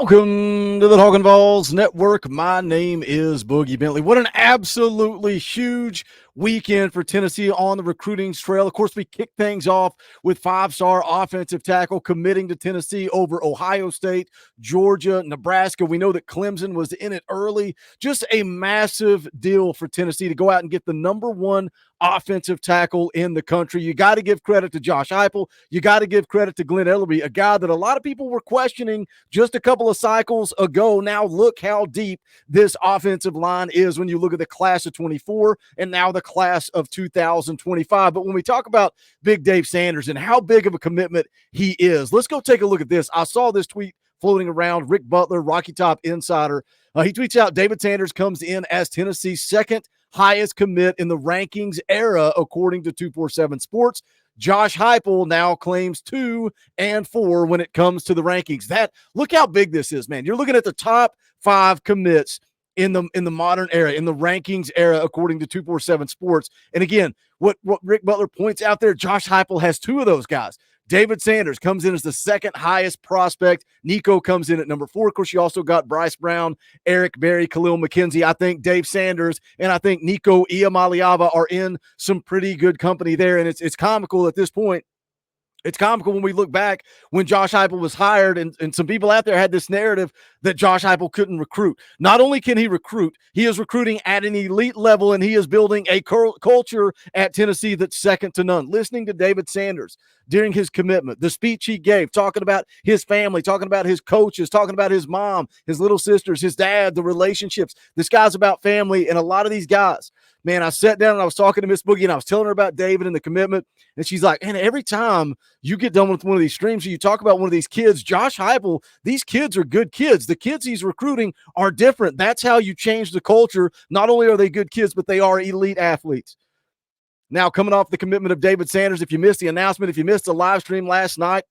Welcome to the Talkin VAWLS Network. My name is Boogie Bentley. What an absolutely huge weekend for Tennessee on the recruiting trail. Of course, we kick things off with five-star offensive tackle committing to Tennessee over Ohio State, Georgia, Nebraska. We know that Clemson was in it early. Just a massive deal for Tennessee to go out and get the number one offensive tackle in the country. You got to give credit to Josh Heupel. You got to give credit to Glenn Ellerbe, a guy that a lot of people were questioning just a couple of cycles ago. Now look how deep this offensive line is when you look at the class of 24 and now the class of 2025. But when we talk about Big Dave Sanders and how big of a commitment he is, let's go take a look at this. I saw this tweet floating around. Rick Butler, Rocky Top Insider. He tweets out, David Sanders comes in as Tennessee's second highest commit in the rankings era, according to 247 Sports. Josh Heupel now claims 2 and 4 when it comes to the rankings. Look how big this is, man. You're looking at the top 5 commits in the modern era, in the rankings era, according to 247 Sports. And again, what Rick Butler points out there, Josh Heupel has 2 of those guys. David Sanders comes in as the second highest prospect. Nico comes in at number 4. Of course, you also got Bryce Brown, Eric Berry, Khalil McKenzie. I think Dave Sanders and I think Nico Iamaleava are in some pretty good company there. And it's comical at this point. It's comical when we look back when Josh Heupel was hired, and some people out there had this narrative that Josh Heupel couldn't recruit. Not only can he recruit, he is recruiting at an elite level, and he is building a culture at Tennessee that's second to none. Listening to David Sanders during his commitment, the speech he gave, talking about his family, talking about his coaches, talking about his mom, his little sisters, his dad, the relationships. This guy's about family, and a lot of these guys, man, I sat down and I was talking to Miss Boogie, and I was telling her about David and the commitment, and she's like, and every time you get done with one of these streams, you talk about one of these kids, Josh Heupel, these kids are good kids. The kids he's recruiting are different. That's how you change the culture. Not only are they good kids, but they are elite athletes. Now, coming off the commitment of David Sanders, if you missed the announcement, if you missed the live stream last night,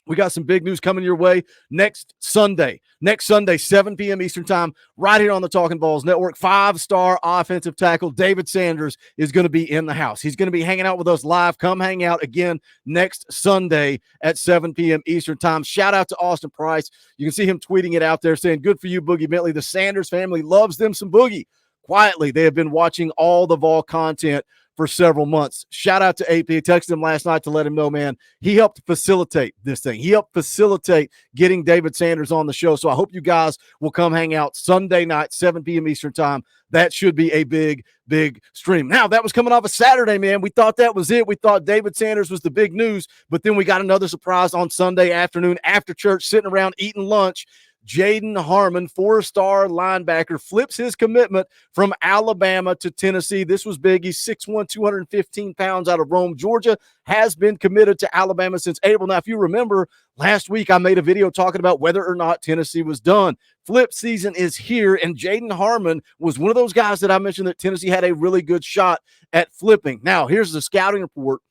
we got some big news coming your way next Sunday, 7 p.m. Eastern time, right here on the Talkin VAWLS Network. 5-star offensive tackle David Sanders is going to be in the house. He's going to be hanging out with us live. Come hang out again next Sunday at 7 p.m. Eastern time. Shout out to Austin Price. You can see him tweeting it out there saying, good for you, Boogie Bentley. The Sanders family loves them some Boogie. Quietly, they have been watching all the Vol content for several months. Shout out to AP. I texted him last night to let him know, man, he helped facilitate this thing. He helped facilitate getting David Sanders on the show. So I hope you guys will come hang out Sunday night, 7 p.m. Eastern time. That should be a big, big stream. Now, that was coming off a Saturday, man. We thought that was it. We thought David Sanders was the big news, but then we got another surprise on Sunday afternoon after church, sitting around eating lunch. Jaden Harmon, 4-star linebacker, flips his commitment from Alabama to Tennessee. This was big. He's 6'1", 215 pounds out of Rome, Georgia, has been committed to Alabama since April. Now, if you remember, last week I made a video talking about whether or not Tennessee was done. Flip season is here, and Jaden Harmon was one of those guys that I mentioned that Tennessee had a really good shot at flipping. Now, here's the scouting report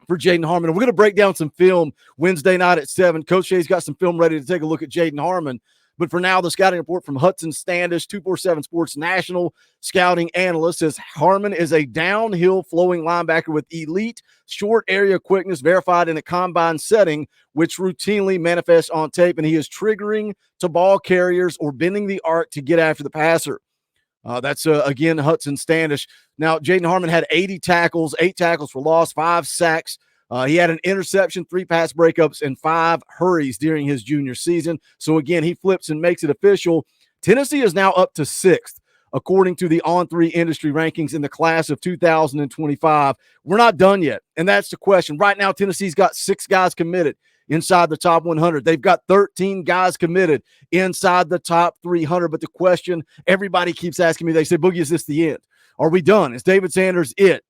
for Jaden Harmon. We're going to break down some film Wednesday night at 7. Coach Shay's got some film ready to take a look at Jaden Harmon. But for now, the scouting report from Hudson Standish, 247 Sports national scouting analyst, says Harmon is a downhill flowing linebacker with elite short area quickness verified in a combine setting, which routinely manifests on tape, and he is triggering to ball carriers or bending the arc to get after the passer. That's, again, Hudson Standish. Now, Jaden Harmon had 80 tackles, 8 tackles for loss, 5 sacks. He had an interception, 3 pass breakups, and 5 hurries during his junior season. So, again, he flips and makes it official. Tennessee is now up to 6th, according to the On3 industry rankings in the class of 2025. We're not done yet, and that's the question. Right now, Tennessee's got 6 guys committed inside the top 100. They've got 13 guys committed inside the top 300. But the question everybody keeps asking me, they say, Boogie, is this the end? Are we done? Is David Sanders it?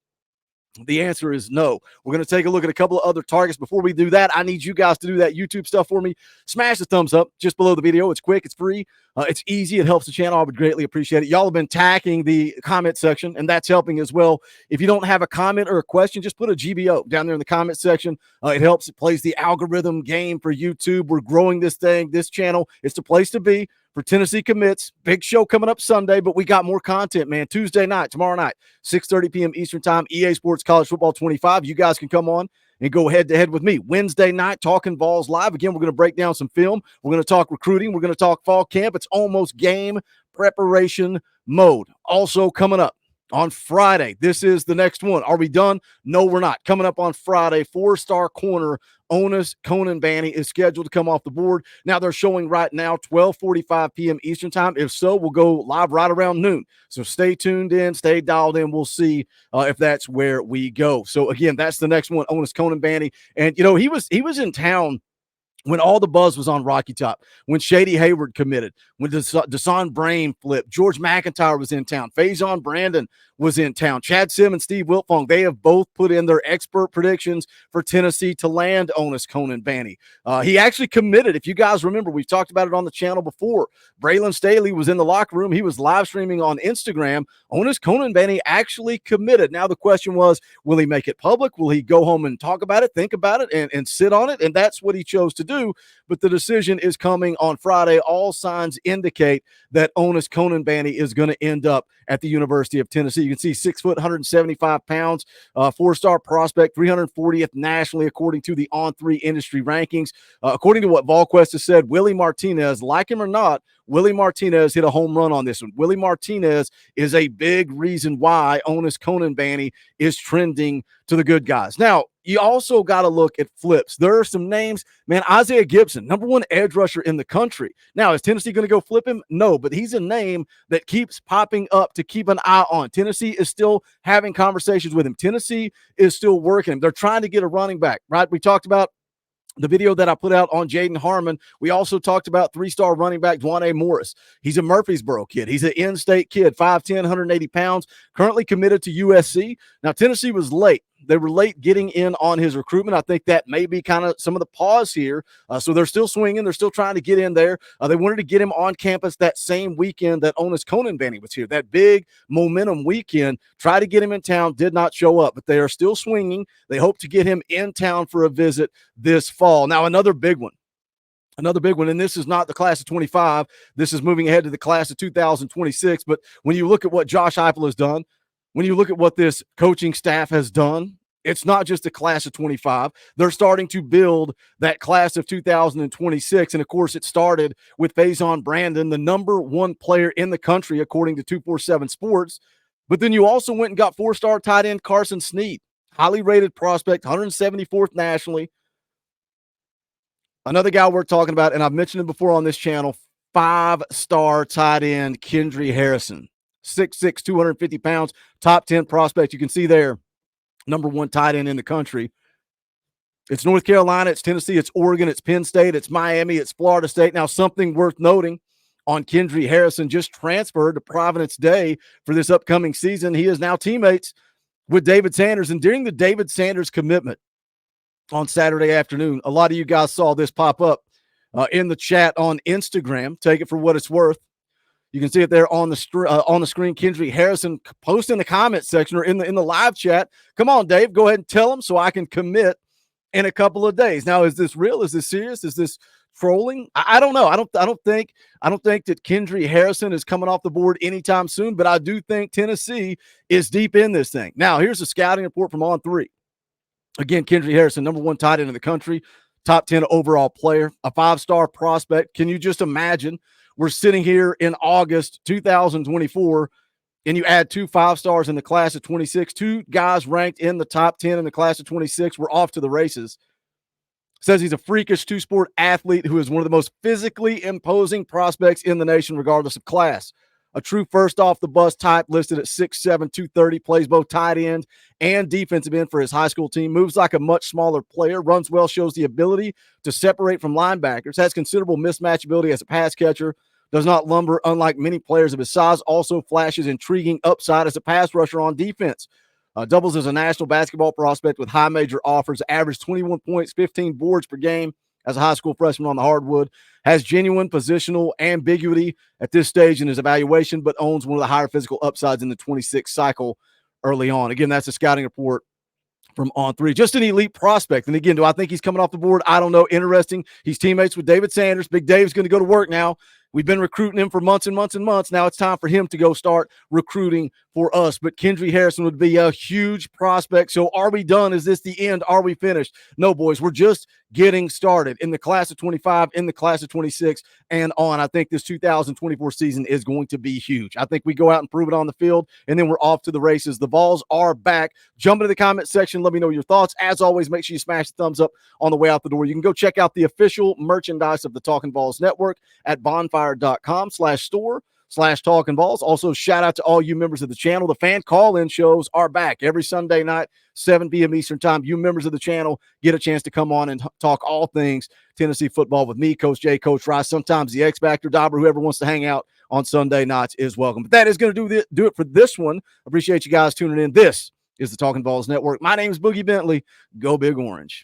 The answer is no. We're going to take a look at a couple of other targets. Before we do that, I need you guys to do that YouTube stuff for me. Smash the thumbs up just below the video. It's quick. It's free. It's easy. It helps the channel. I would greatly appreciate it. Y'all have been tagging the comment section, and that's helping as well. If you don't have a comment or a question, just put a GBO down there in the comment section. It helps. It plays the algorithm game for YouTube. We're growing this thing, this channel. It's the place to be for Tennessee commits. Big show coming up Sunday, but we got more content, man. Tuesday night, tomorrow night, 6:30 p.m. Eastern time, EA Sports College Football 25. You guys can come on and go head-to-head with me. Wednesday night, Talkin VAWLS Live. Again, we're going to break down some film. We're going to talk recruiting. We're going to talk fall camp. It's almost game preparation mode. Also coming up on Friday, this is the next one. Are we done? No, we're not. Coming up on Friday, 4-star corner Onis Conan Banny is scheduled to come off the board. Now they're showing right now 12:45 p.m. Eastern time. If so, we'll go live right around noon. So stay tuned in, stay dialed in. We'll see if that's where we go. So again, that's the next one, Onis Conan Banny. And you know, he was in town when all the buzz was on Rocky Top, when Shady Hayward committed, when Deson Brain flipped, George McIntyre was in town, Faison Brandon was in town, Chad Simmons, Steve Wiltfong, they have both put in their expert predictions for Tennessee to land Onis Conan Banny. He actually committed. If you guys remember, we've talked about it on the channel before. Braylon Staley was in the locker room. He was live streaming on Instagram. Onis Conan Banny actually committed. Now the question was, will he make it public? Will he go home and talk about it, think about it, and sit on it? And that's what he chose to do. But the decision is coming on Friday. All signs indicate that Onis Conan Banny is going to end up at the University of Tennessee. You can see 6 foot, 175 pounds, 4-star prospect, 340th nationally, according to the On3 industry rankings. According to what VolQuest has said, Willie Martinez, like him or not, Willie Martinez hit a home run on this one. Willie Martinez is a big reason why Onis Conan Banny is trending to the good guys. Now, you also got to look at flips. There are some names, man. Isaiah Gibson, #1 edge rusher in the country. Now, is Tennessee going to go flip him? No, but he's a name that keeps popping up to keep an eye on. Tennessee is still having conversations with him. Tennessee is still working him. They're trying to get a running back, right? We talked about the video that I put out on Jaden Harmon. We also talked about 3-star running back Dwayne Morris. He's a Murfreesboro kid. He's an in-state kid, 5'10", 180 pounds, currently committed to USC. Now, Tennessee was late. They were late getting in on his recruitment. I think that may be kind of some of the pause here. So they're still swinging. They're still trying to get in there. They wanted to get him on campus that same weekend that Onis Conan Banny was here, that big momentum weekend. Tried to get him in town, did not show up, but they are still swinging. They hope to get him in town for a visit this fall. Now, another big one, and this is not the class of 25. This is moving ahead to the class of 2026. But when you look at what Josh Heupel has done, when you look at what this coaching staff has done, it's not just the class of 25. They're starting to build that class of 2026. And, of course, it started with Faison Brandon, the #1 player in the country, according to 247 Sports. But then you also went and got 4-star tight end Carson Snead, highly rated prospect, 174th nationally. Another guy we're talking about, and I've mentioned him before on this channel, 5-star tight end Kendry Harrison. 6'6", 250 pounds, top 10 prospect. You can see there, #1 tight end in the country. It's North Carolina, it's Tennessee, it's Oregon, it's Penn State, it's Miami, it's Florida State. Now, something worth noting on Kendry Harrison, just transferred to Providence Day for this upcoming season. He is now teammates with David Sanders. And during the David Sanders commitment on Saturday afternoon, a lot of you guys saw this pop up in the chat on Instagram. Take it for what it's worth. You can see it there on the screen. Kendry Harrison post in the comment section or in the live chat. Come on, Dave, go ahead and tell him so I can commit in a couple of days. Now, is this real? Is this serious? Is this trolling? I don't know. I don't think that Kendry Harrison is coming off the board anytime soon, but I do think Tennessee is deep in this thing. Now, here's a scouting report from On3. Again, Kendry Harrison, #1 tight end in the country, top 10 overall player, a 5-star prospect. Can you just imagine? We're sitting here in August 2024, and you add 2 5-stars in the class of 26, 2 guys ranked in the top 10 in the class of 26. We're off to the races. Says he's a freakish 2-sport athlete who is one of the most physically imposing prospects in the nation, regardless of class. A true first-off-the-bus type, listed at 6'7", 230, plays both tight end and defensive end for his high school team, moves like a much smaller player, runs well, shows the ability to separate from linebackers, has considerable mismatch ability as a pass catcher, does not lumber unlike many players of his size, also flashes intriguing upside as a pass rusher on defense. Doubles as a national basketball prospect with high major offers, averaged 21 points, 15 boards per game as a high school freshman on the hardwood, has genuine positional ambiguity at this stage in his evaluation, but owns one of the higher physical upsides in the 26 cycle early on. Again, that's a scouting report from On3. Just an elite prospect. And again, do I think he's coming off the board? I don't know. Interesting. He's teammates with David Sanders. Big Dave's going to go to work now. We've been recruiting him for months and months and months. Now it's time for him to go start recruiting for us. But Kendry Harrison would be a huge prospect. So are we done? Is this the end? Are we finished? No, boys, we're just getting started in the class of 25, in the class of 26, and on. I think this 2024 season is going to be huge. I think we go out and prove it on the field, and then we're off to the races. The Vols are back. Jump into the comment section. Let me know your thoughts. As always, make sure you smash the thumbs up on the way out the door. You can go check out the official merchandise of the Talkin VAWLS Network at bonfire.com/store/Talkin VAWLS. Also, shout out to all you members of the channel. The fan call-in shows are back every Sunday night, 7 p.m. Eastern time. You members of the channel get a chance to come on and talk all things Tennessee football with me, Coach Jay, Coach Rice, sometimes the X-Factor, Dauber, whoever wants to hang out on Sunday nights is welcome. But that is going to do it for this one. Appreciate you guys tuning in. This is the Talkin VAWLS Network. My name is Boogie Bentley. Go Big Orange.